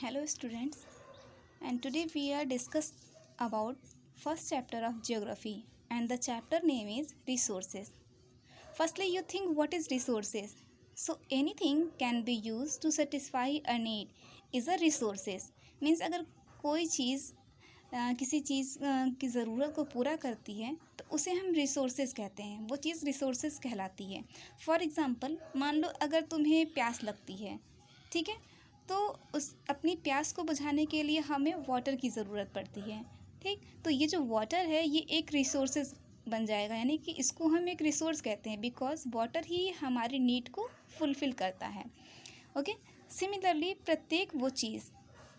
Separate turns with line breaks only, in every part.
Hello students, and today we are discuss about first chapter of geography, and the chapter name is resources. Firstly, you think what is resources? So anything can be used to satisfy a need is a resources. Means अगर कोई चीज़ किसी चीज़ की ज़रूरत को पूरा करती है तो उसे हम रिसोर्सेज कहते हैं, वो चीज़ रिसोर्सेज कहलाती है। फॉर एग्ज़ाम्पल, मान लो अगर तुम्हें प्यास लगती है, ठीक है, तो उस अपनी प्यास को बुझाने के लिए हमें वाटर की ज़रूरत पड़ती है। ठीक, तो ये जो वाटर है ये एक रिसोर्सेज बन जाएगा, यानी कि इसको हम एक रिसोर्स कहते हैं बिकॉज वाटर ही हमारी नीड को फुलफ़िल करता है। ओके, सिमिलरली प्रत्येक वो चीज़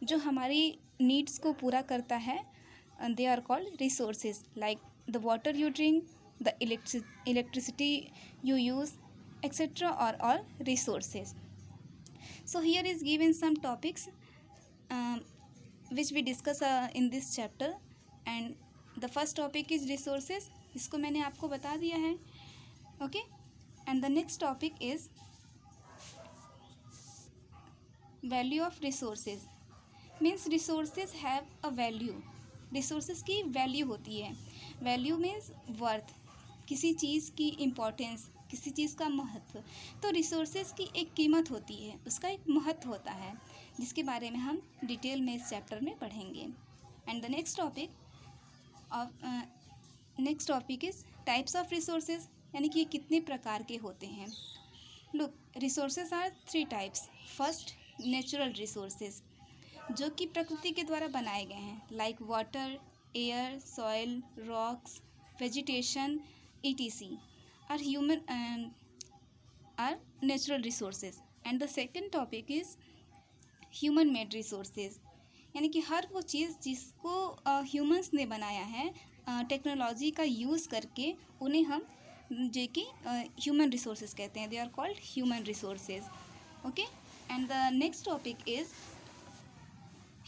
जो हमारी नीड्स को पूरा करता है they are called resources, like the water you drink, the electricity you use, etc. are all resources. So here is given some topics which we discuss in this chapter, and the first topic is resources. इसको मैंने आपको बता दिया है. Okay, and the next topic is value of resources. Means resources have a value. resources की value होती है. value means worth, किसी चीज़ की importance, किसी चीज़ का महत्व. तो रिसोर्सेज की एक कीमत होती है, उसका एक महत्व होता है, जिसके बारे में हम डिटेल में इस चैप्टर में पढ़ेंगे. And the next topic is types of resources, यानी कि ये कितने प्रकार के होते हैं. Look, resources are 3 types. First, natural resources, जो कि प्रकृति के द्वारा बनाए गए हैं, like water, air, soil, rocks, vegetation, etc. are natural resources. And the second topic is human made resources, यानी कि हर वो चीज़ जिसको ह्यूमंस ने बनाया है टेक्नोलॉजी का यूज़ करके, उन्हें हम जो कि ह्यूमन रिसोर्सेज कहते हैं. They are called human resources. Okay, and the next topic is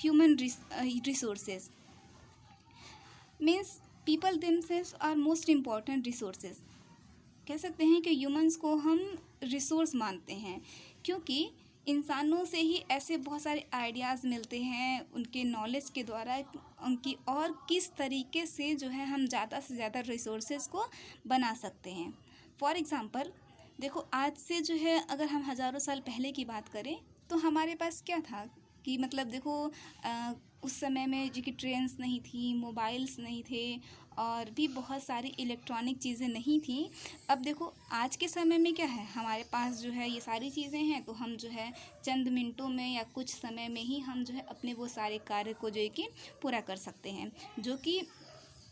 human resources. Means people themselves are most important resources. कह सकते हैं कि ह्यूमंस को हम रिसोर्स मानते हैं, क्योंकि इंसानों से ही ऐसे बहुत सारे आइडियाज़ मिलते हैं उनके नॉलेज के द्वारा, उनकी और किस तरीके से जो है हम ज़्यादा से ज़्यादा रिसोर्सेज को बना सकते हैं. फॉर एग्ज़ाम्पल, देखो, आज से जो है अगर हम हज़ारों साल पहले की बात करें तो हमारे पास क्या था कि मतलब देखो उस समय में जो कि ट्रेन्स नहीं थी, मोबाइल्स नहीं थे, और भी बहुत सारी इलेक्ट्रॉनिक चीज़ें नहीं थी. अब देखो आज के समय में क्या है, हमारे पास जो है ये सारी चीज़ें हैं, तो हम जो है चंद मिनटों में या कुछ समय में ही हम जो है अपने वो सारे कार्य को जो है कि पूरा कर सकते हैं, जो कि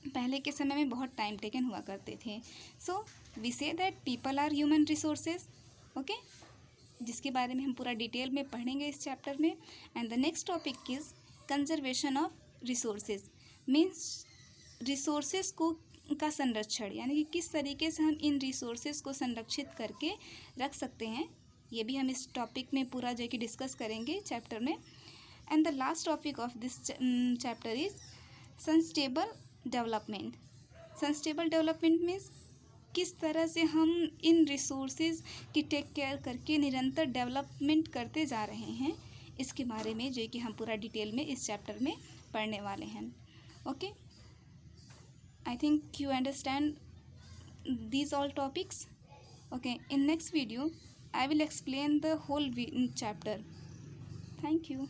पहले के समय में बहुत टाइम टेकन हुआ करते थे. So we say that people are human resources. Okay, जिसके बारे में हम पूरा डिटेल में पढ़ेंगे इस चैप्टर में. And the next topic is conservation of resources. Means resources को का संरक्षण, यानी कि किस तरीके से हम इन रिसोर्सेज को संरक्षित करके रख सकते हैं, ये भी हम इस टॉपिक में पूरा जो कि डिस्कस करेंगे चैप्टर में. And the last topic of this chapter is sustainable development. Sustainable development means किस तरह से हम इन रिसोर्सेज की टेक केयर करके निरंतर डेवलपमेंट करते जा रहे हैं, इसके बारे में जो कि हम पूरा डिटेल में इस चैप्टर में पढ़ने वाले हैं. Okay, I think you understand these all topics. Okay, in next video I will explain the whole chapter. Thank you.